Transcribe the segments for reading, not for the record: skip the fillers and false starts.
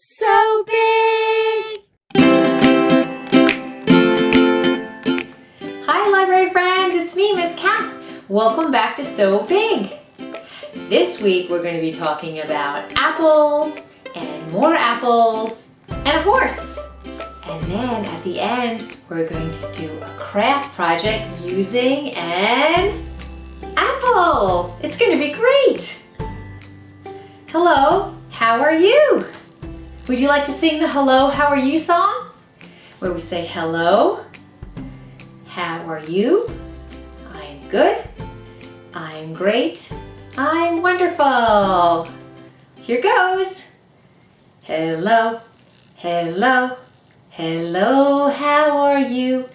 So big! Hi library friends, it's me, Miss Kath. Welcome back to So Big. This week we're going to be talking about apples and more apples and a horse. And then at the end we're going to do a craft project using an apple. It's going to be great. Hello, how are you? Would you like to sing the Hello, How Are You song? Where we say hello, how are you? I'm good, I'm great, I'm wonderful. Here goes. Hello, hello, hello, how are you?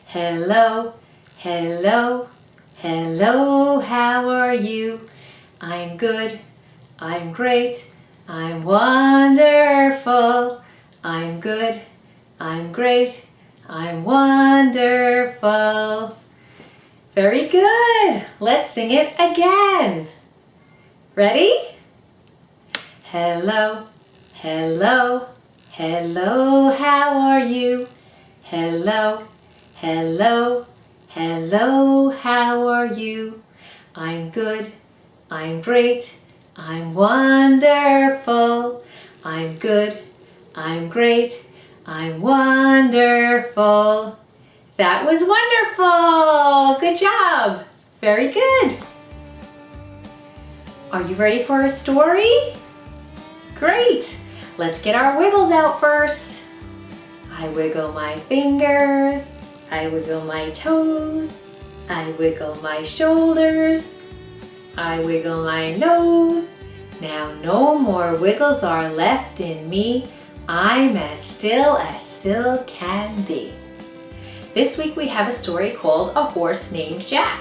Hello, hello, hello, how are you? I'm good, I'm great, I'm wonderful. I'm good, I'm great, I'm wonderful. Very good. Let's sing it again. Ready? Hello, hello, hello, how are you? Hello, hello, hello, how are you? I'm good, I'm great, I'm wonderful. I'm good, I'm great, I'm wonderful. That was wonderful. Good job. Very good. Are you ready for a story? Great. Let's get our wiggles out first. I wiggle my fingers. I wiggle my toes. I wiggle my shoulders. I wiggle my nose. Now no more wiggles are left in me. I'm as still can be. This week we have a story called A Horse Named Jack.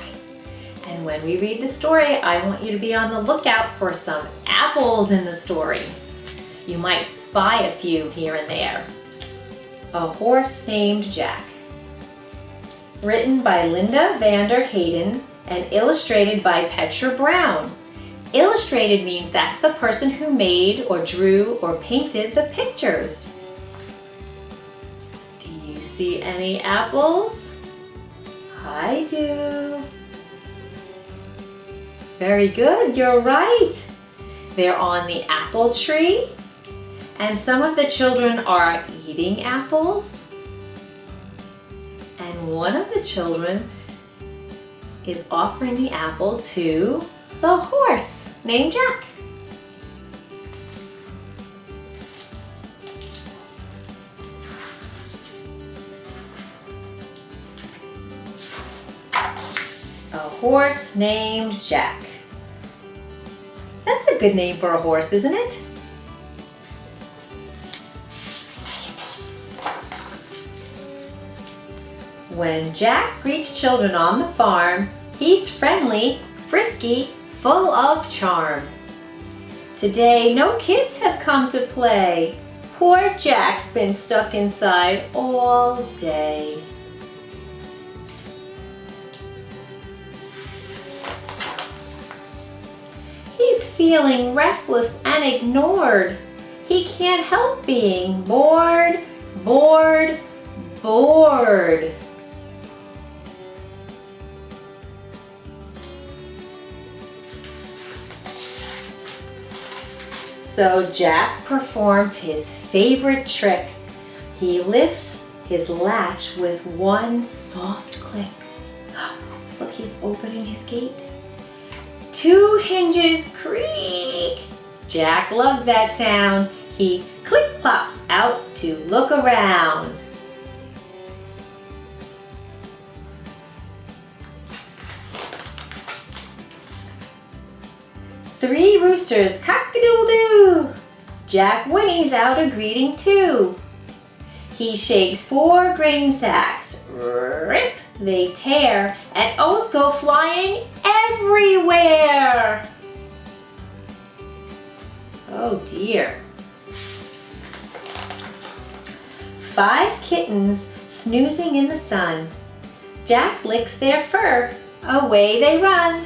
And when we read the story, I want you to be on the lookout for some apples in the story. You might spy a few here and there. A Horse Named Jack. Written by Linda Vander Hayden and illustrated by Petra Brown. Illustrated means that's the person who made or drew or painted the pictures. Do you see any apples? I do. Very good, you're right. They're on the apple tree, and some of the children are eating apples, and one of the children is offering the apple to the horse named Jack. A horse named Jack. That's a good name for a horse, isn't it? When Jack greets children on the farm, he's friendly, frisky, full of charm. Today, no kids have come to play. Poor Jack's been stuck inside all day. He's feeling restless and ignored. He can't help being bored, bored, bored. So Jack performs his favorite trick. He lifts his latch with one soft click. Look, he's opening his gate. Two hinges creak. Jack loves that sound. He click-plops out to look around. Three roosters cock-a-doodle-doo. Jack whinnies out a greeting too. He shakes four grain sacks. Rip, they tear, and oats go flying everywhere. Oh dear. Five kittens snoozing in the sun. Jack licks their fur. Away they run.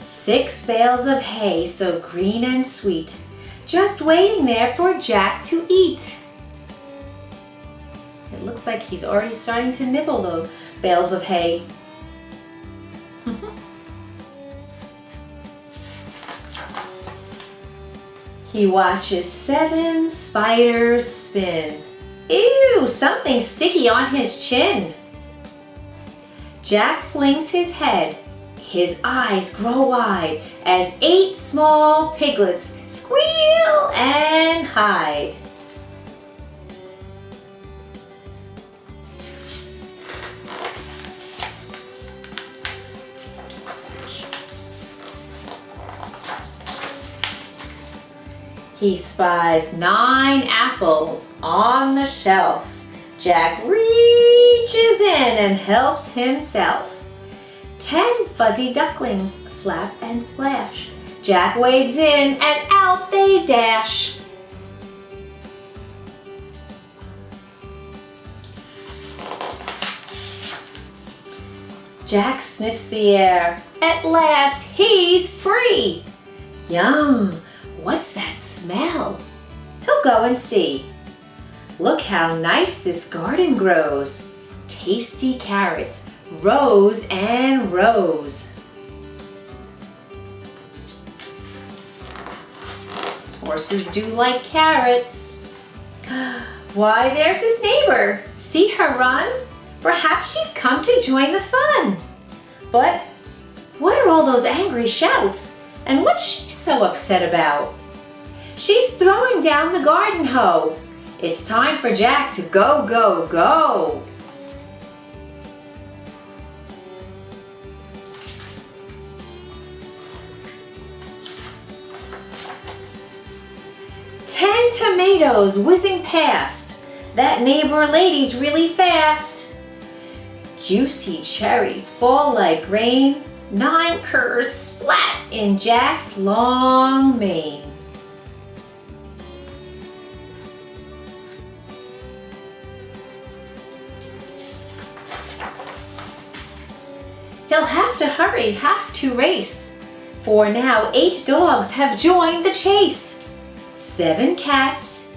6 bales of hay so green and sweet. just waiting there for Jack to eat. It looks like he's already starting to nibble the bales of hay. He watches 7 spiders spin. Ew, something sticky on his chin. Jack flings his head. His eyes grow wide as 8 small piglets squeal and hide. He spies 9 apples on the shelf. Jack reaches in and helps himself. 10 fuzzy ducklings flap and splash. Jack wades in and out they dash. Jack sniffs the air. At last he's free. Yum! What's that smell? He'll go and see. Look how nice this garden grows. Tasty carrots, rows and rows. Horses do like carrots. Why, there's his neighbor. See her run? Perhaps she's come to join the fun. But what are all those angry shouts? And what's she so upset about? She's throwing down the garden hoe. It's time for Jack to go, go, go. Ten tomatoes whizzing past. That neighbor lady's really fast. Juicy cherries fall like rain. 9 curs splat in Jack's long mane. He'll have to hurry, have to race, for now 8 dogs have joined the chase. 7 cats,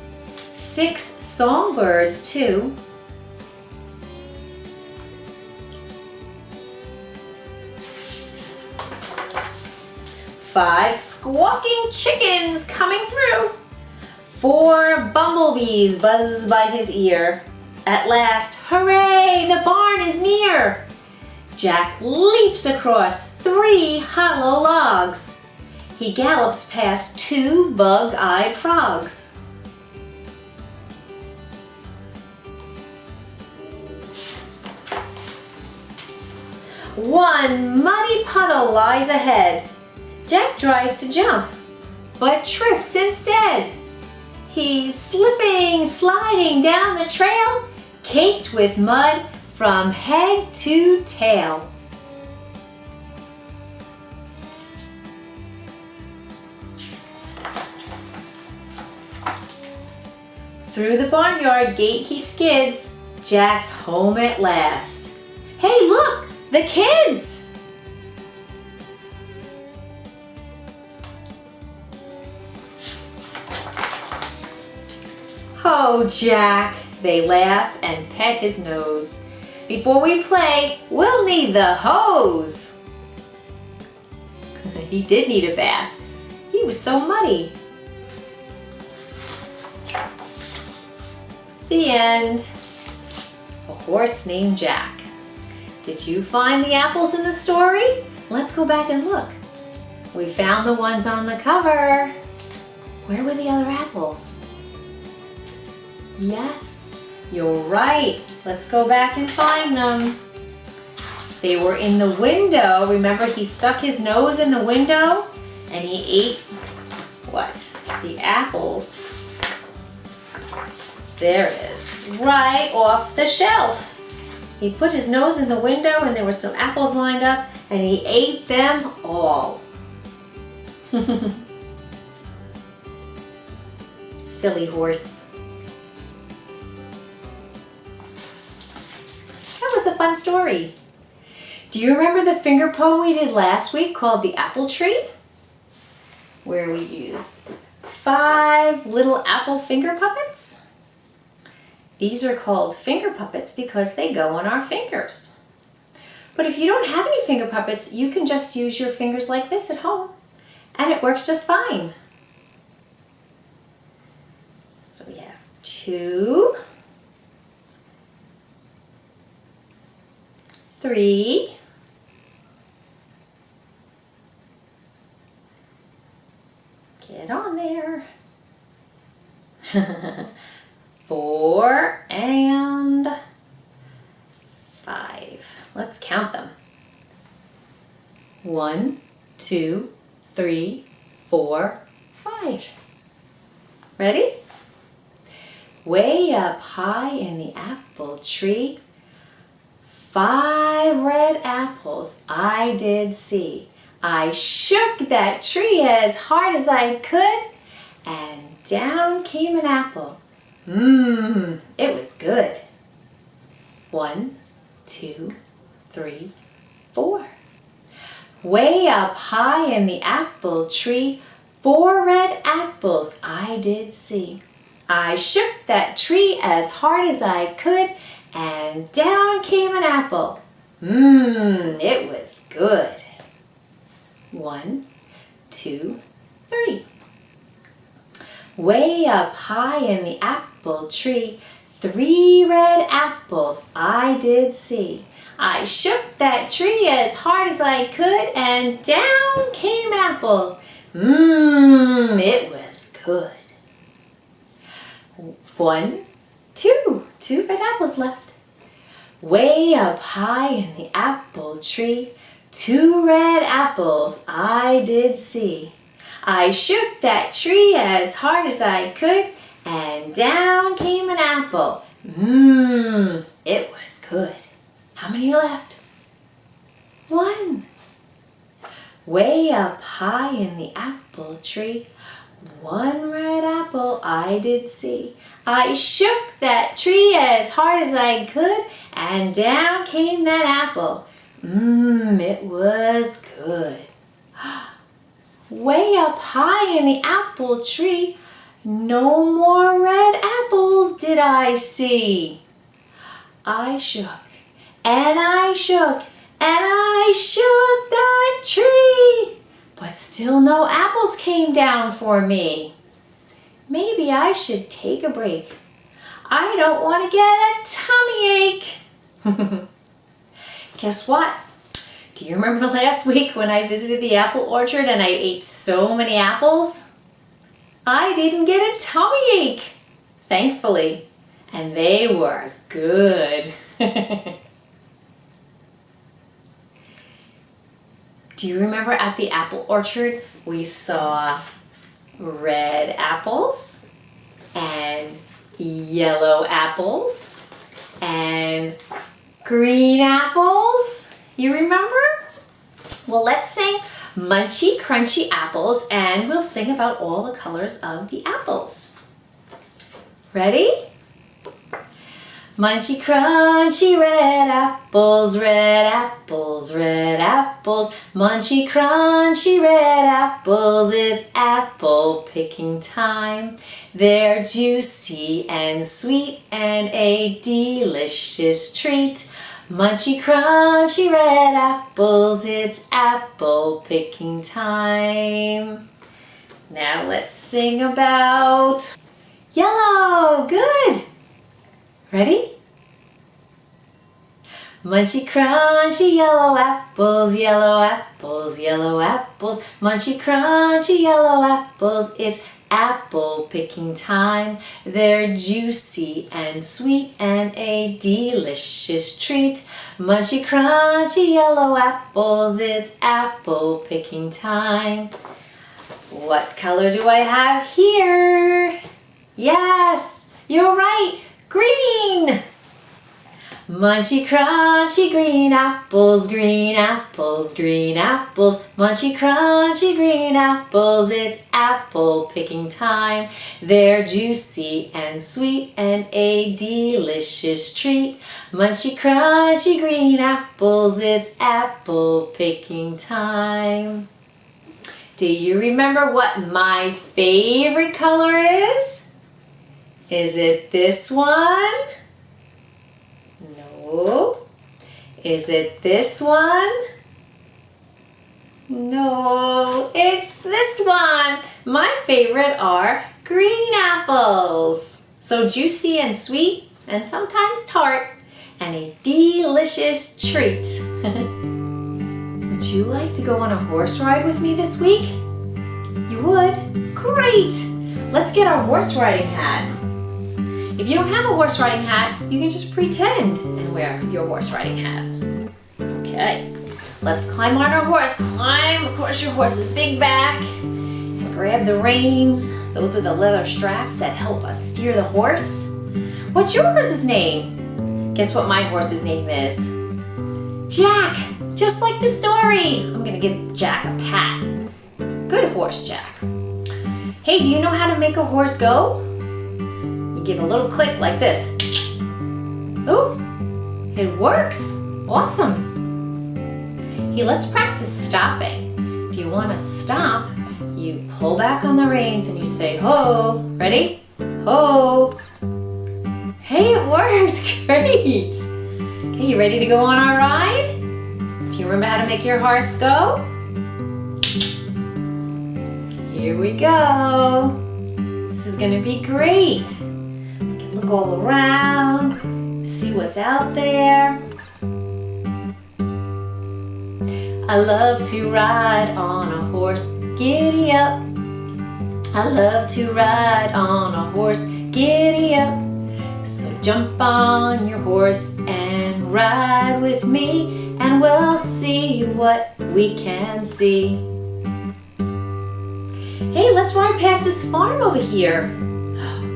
6 songbirds too. 5 squawking chickens coming through. 4 bumblebees buzz by his ear. At last, hooray, the barn is near. Jack leaps across 3 hollow logs. He gallops past 2 bug-eyed frogs. One muddy puddle lies ahead. Jack tries to jump, but trips instead. He's slipping, sliding down the trail, caked with mud from head to tail. Through the barnyard gate he skids. Jack's home at last. Hey, look, the kids! Oh, Jack, they laugh and pet his nose. Before we play, we'll need the hose. He did need a bath. He was so muddy. The end. A horse named Jack. Did you find the apples in the story? Let's go back and look. We found the ones on the cover. Where were the other apples? Yes, you're right. Let's go back and find them. They were in the window. Remember, he stuck his nose in the window and he ate what? The apples. There it is, right off the shelf. He put his nose in the window and there were some apples lined up and he ate them all. Silly horse. That was a fun story. Do you remember the finger poem we did last week called The Apple Tree? Where we used 5 little apple finger puppets? These are called finger puppets because they go on our fingers. But if you don't have any finger puppets, you can just use your fingers like this at home, and it works just fine. So we have 2, 3, 4 and 5. Let's count them. 1, 2, 3, 4, 5. Ready? Way up high in the apple tree, 5 red apples I did see. I shook that tree as hard as I could, and down came an apple. It was good. 1, 2, 3, 4. Way up high in the apple tree, 4 red apples I did see. I shook that tree as hard as I could, and down came an apple. It was good. 1, 2, 3. Way up high in the apple tree, 3 red apples I did see. I shook that tree as hard as I could, and down came an apple. It was good. 1, 2. 2 red apples left. Way up high in the apple tree, 2 red apples I did see. I shook that tree as hard as I could, and down came an apple. It was good. How many are left? 1. Way up high in the apple tree, 1 red apple I did see. I shook that tree as hard as I could, and down came that apple. It was good. Way up high in the apple tree, no more red apples did I see. I shook, and I shook, and I shook that tree, but still no apples came down for me. Maybe I should take a break. I don't want to get a tummy ache. Guess what? Do you remember last week when I visited the apple orchard and I ate so many apples? I didn't get a tummy ache, thankfully, and they were good. Do you remember at the apple orchard we saw red apples and yellow apples and green apples? You remember? Well, let's sing Munchy Crunchy Apples, and we'll sing about all the colors of the apples. Ready? Munchy crunchy red apples, red apples, red apples. Munchy crunchy red apples, it's apple picking time. They're juicy and sweet and a delicious treat. Munchy crunchy red apples, it's apple picking time. Now let's sing about yellow. Good. Ready? Munchy crunchy yellow apples, yellow apples, yellow apples. Munchy crunchy yellow apples, it's apple picking time. They're juicy and sweet and a delicious treat. Munchy crunchy yellow apples, it's apple picking time. What color do I have here? Yes, you're right, green. Munchy crunchy green apples, green apples, green apples. Munchy crunchy green apples, it's apple picking time. They're juicy and sweet and a delicious treat. Munchy crunchy green apples, it's apple picking time. Do you remember what my favorite color is? Is it this one? No. Is it this one? No, it's this one. My favorite are green apples. So juicy and sweet and sometimes tart and a delicious treat. Would you like to go on a horse ride with me this week? You would? Great! Let's get our horse riding hat. If you don't have a horse riding hat, you can just pretend and wear your horse riding hat. Okay, let's climb on our horse. Climb across your horse's big back and grab the reins. Those are the leather straps that help us steer the horse. What's your horse's name? Guess what my horse's name is? Jack, just like the story. I'm gonna give Jack a pat. Good horse, Jack. Hey, do you know how to make a horse go? You give a little click like this. Ooh, it works. Awesome. Hey, let's practice stopping. If you wanna stop, you pull back on the reins and you say, ho. Ready? Ho. Hey, it worked. Great. Okay, you ready to go on our ride? Do you remember how to make your horse go? Here we go. This is gonna be great. We can look all around, see what's out there. I love to ride on a horse, giddy up. I love to ride on a horse, giddy up. So jump on your horse and ride with me, and we'll see what we can see. Hey, let's ride past this farm over here.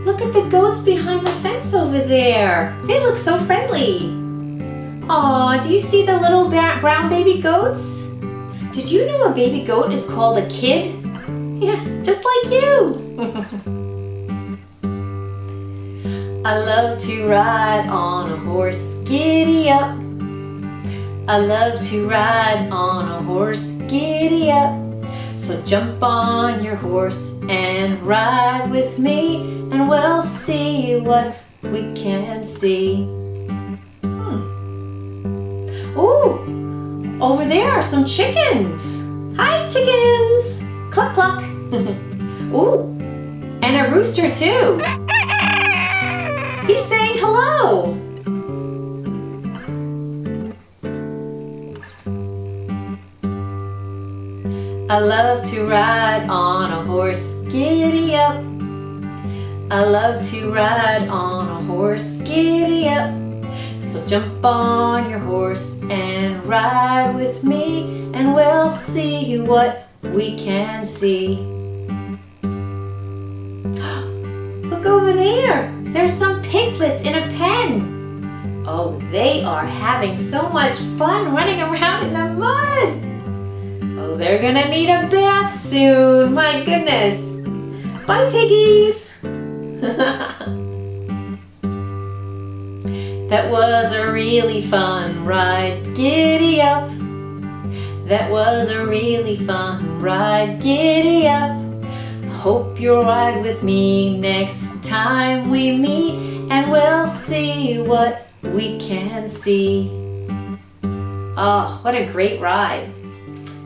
Look at the goats behind the fence over there. They look so friendly. Aw, do you see the little brown baby goats? Did you know a baby goat is called a kid? Yes, just like you. I love to ride on a horse, giddy up. I love to ride on a horse, giddy up. So jump on your horse and ride with me, and we'll see what we can see. Ooh, over there are some chickens. Hi, chickens. Cluck, cluck. Ooh, and a rooster too. He's saying hello. I love to ride on a horse, giddy up. I love to ride on a horse, giddy up. So jump on your horse and ride with me, and we'll see what we can see. Look over there. There's some piglets in a pen. Oh, they are having so much fun running around in the mud. Oh, they're gonna need a bath soon. My goodness. Bye, piggies. That was a really fun ride. Giddy up. That was a really fun ride. Giddy up. Hope you'll ride with me next time we meet, and we'll see what we can see. Oh, what a great ride.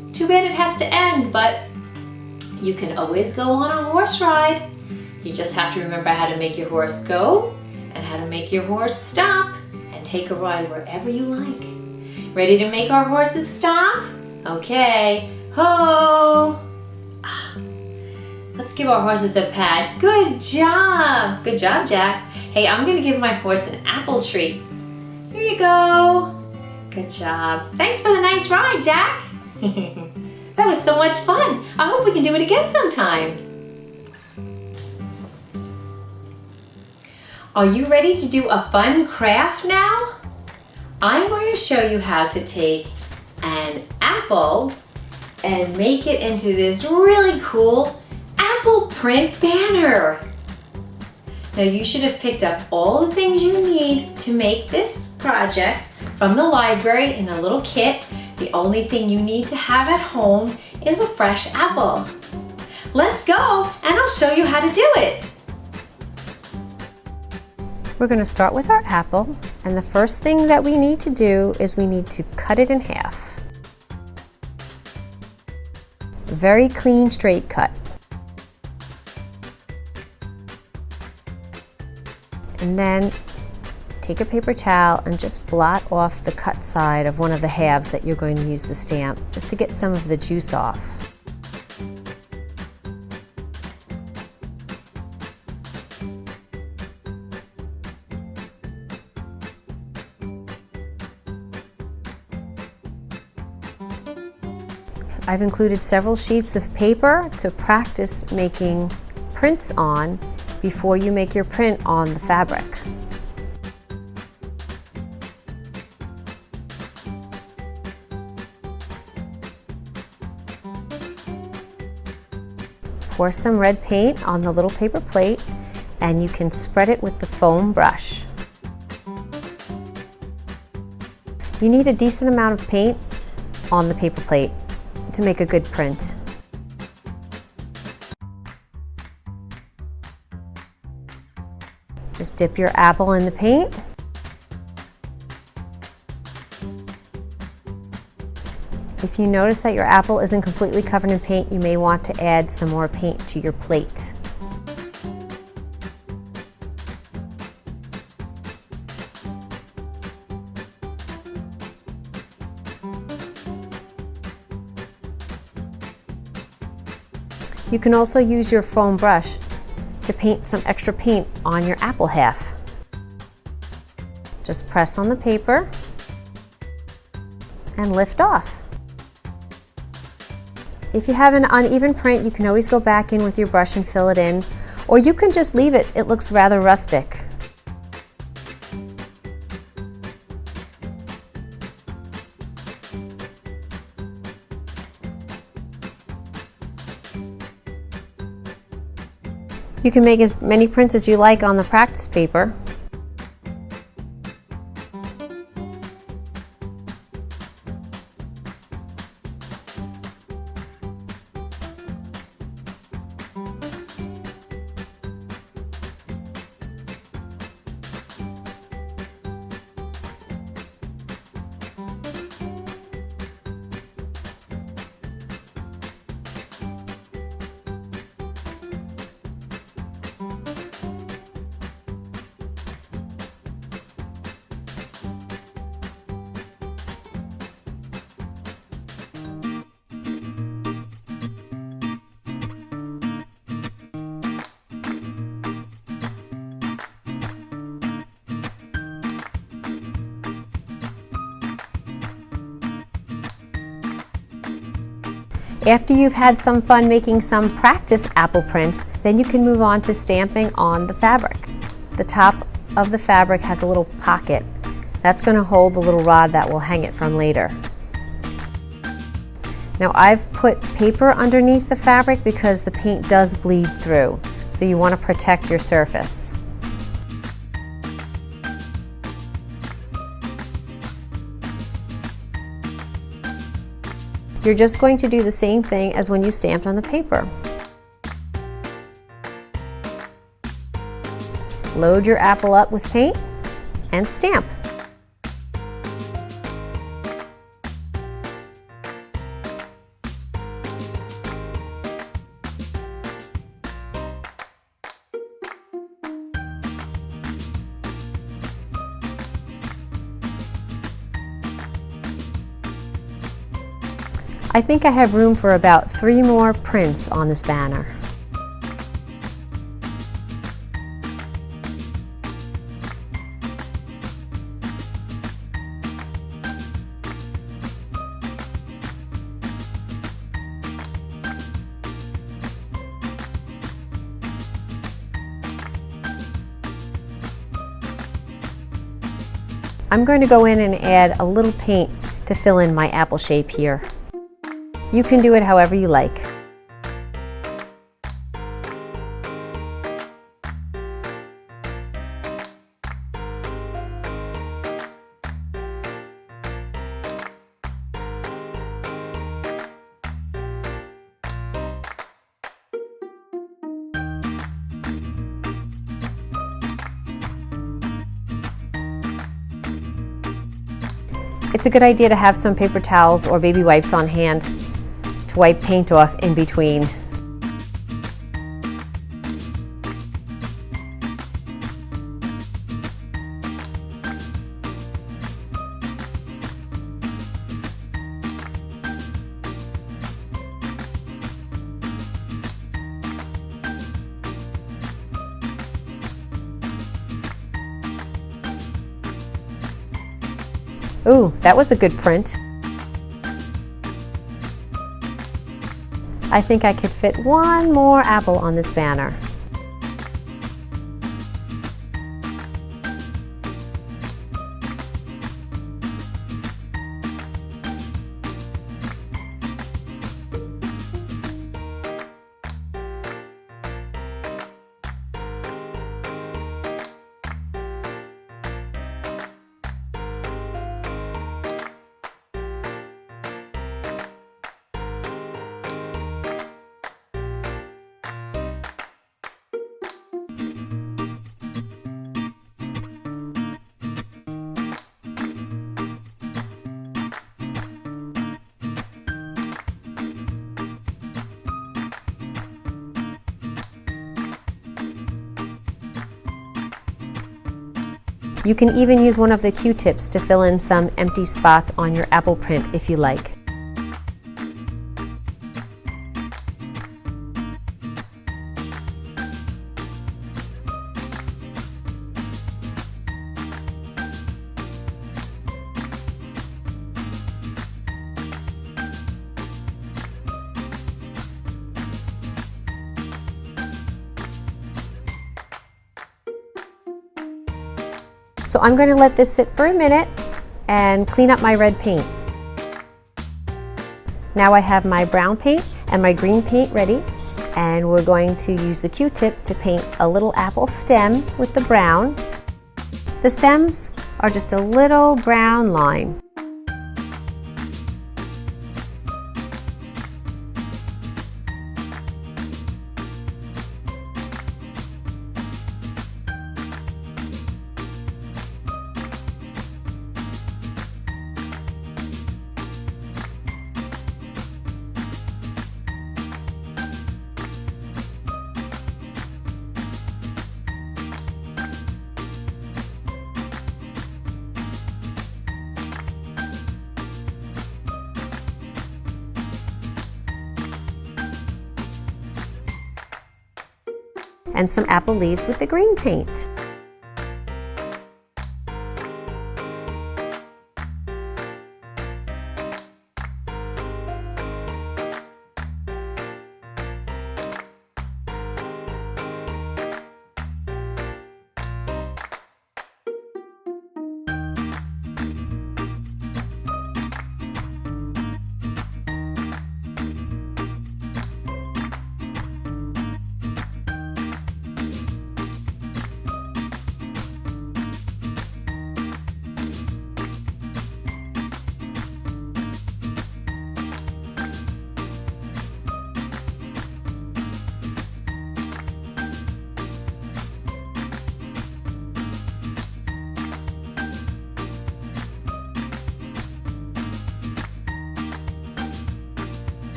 It's too bad it has to end, but you can always go on a horse ride. You just have to remember how to make your horse go and how to make your horse stop and take a ride wherever you like. Ready to make our horses stop? Okay, ho! Let's give our horses a pat. Good job! Good job, Jack. Hey, I'm gonna give my horse an apple treat. Here you go. Good job. Thanks for the nice ride, Jack. That was so much fun. I hope we can do it again sometime. Are you ready to do a fun craft now? I'm going to show you how to take an apple and make it into this really cool apple print banner. Now you should have picked up all the things you need to make this project from the library in a little kit. The only thing you need to have at home is a fresh apple. Let's go and I'll show you how to do it. We're going to start with our apple, and the first thing that we need to do is we need to cut it in half. Very clean, straight cut. And then take a paper towel and just blot off the cut side of one of the halves that you're going to use to stamp, just to get some of the juice off. I've included several sheets of paper to practice making prints on before you make your print on the fabric. Pour some red paint on the little paper plate, and you can spread it with the foam brush. You need a decent amount of paint on the paper plate to make a good print. Just dip your apple in the paint. If you notice that your apple isn't completely covered in paint, you may want to add some more paint to your plate. You can also use your foam brush to paint some extra paint on your apple half. Just press on the paper and lift off. If you have an uneven print, you can always go back in with your brush and fill it in, or you can just leave it. It looks rather rustic. You can make as many prints as you like on the practice paper. After you've had some fun making some practice apple prints, then you can move on to stamping on the fabric. The top of the fabric has a little pocket. That's going to hold the little rod that we'll hang it from later. Now I've put paper underneath the fabric because the paint does bleed through, so you want to protect your surface. You're just going to do the same thing as when you stamped on the paper. Load your apple up with paint and stamp. I think I have room for about 3 more prints on this banner. I'm going to go in and add a little paint to fill in my apple shape here. You can do it however you like. It's a good idea to have some paper towels or baby wipes on hand to wipe paint off in between. Ooh, that was a good print. I think I could fit one more apple on this banner. You can even use one of the Q-tips to fill in some empty spots on your apple print if you like. So I'm going to let this sit for a minute and clean up my red paint. Now I have my brown paint and my green paint ready, and we're going to use the Q-tip to paint a little apple stem with the brown. The stems are just a little brown line. And some apple leaves with the green paint.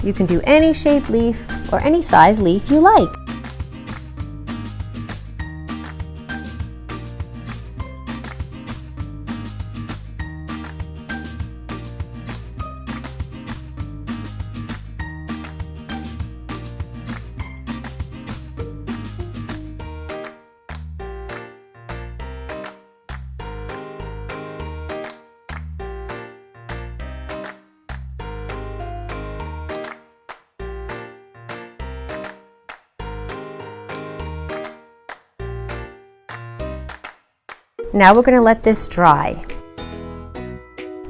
You can do any shaped leaf or any size leaf you like. Now we're going to let this dry.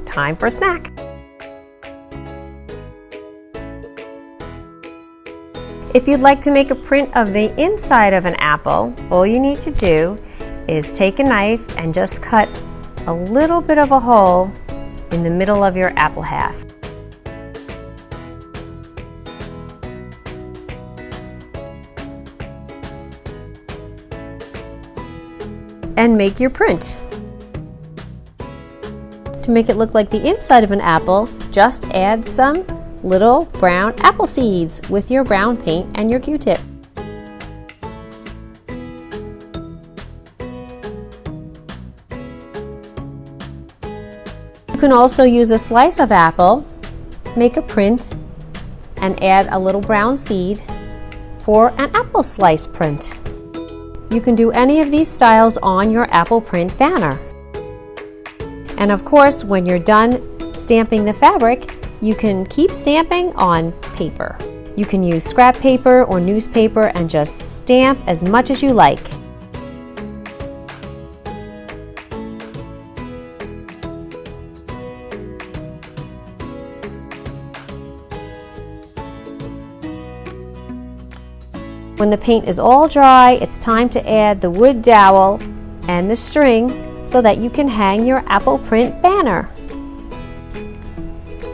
Time for a snack. If you'd like to make a print of the inside of an apple, all you need to do is take a knife and just cut a little bit of a hole in the middle of your apple half. And make your print. To make it look like the inside of an apple, just add some little brown apple seeds with your brown paint and your Q-tip. You can also use a slice of apple, make a print, and add a little brown seed for an apple slice print. You can do any of these styles on your apple print banner. And of course, when you're done stamping the fabric, you can keep stamping on paper. You can use scrap paper or newspaper and just stamp as much as you like. When the paint is all dry, it's time to add the wood dowel and the string so that you can hang your apple print banner.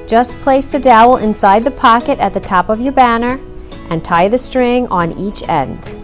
Just place the dowel inside the pocket at the top of your banner and tie the string on each end.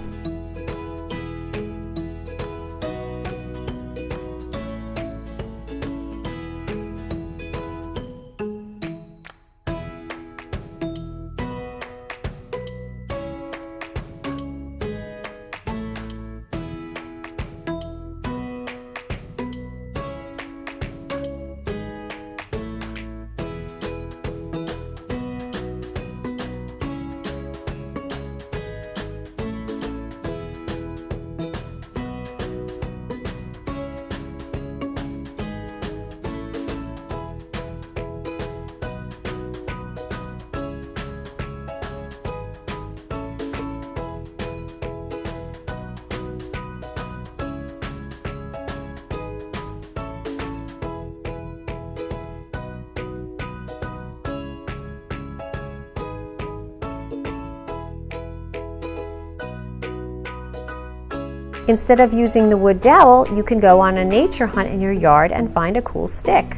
Instead of using the wood dowel, you can go on a nature hunt in your yard and find a cool stick.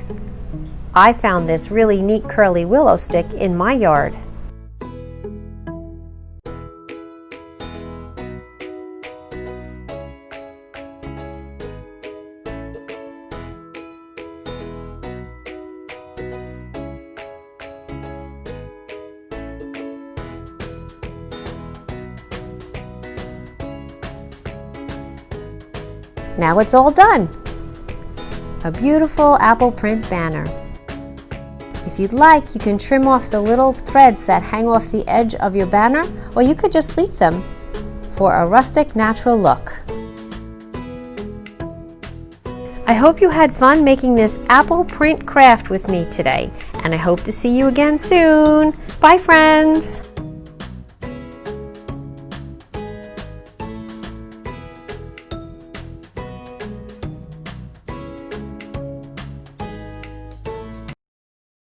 I found this really neat curly willow stick in my yard. Now it's all done! A beautiful apple print banner. If you'd like, you can trim off the little threads that hang off the edge of your banner, or you could just leave them for a rustic, natural look. I hope you had fun making this apple print craft with me today, and I hope to see you again soon. Bye, friends!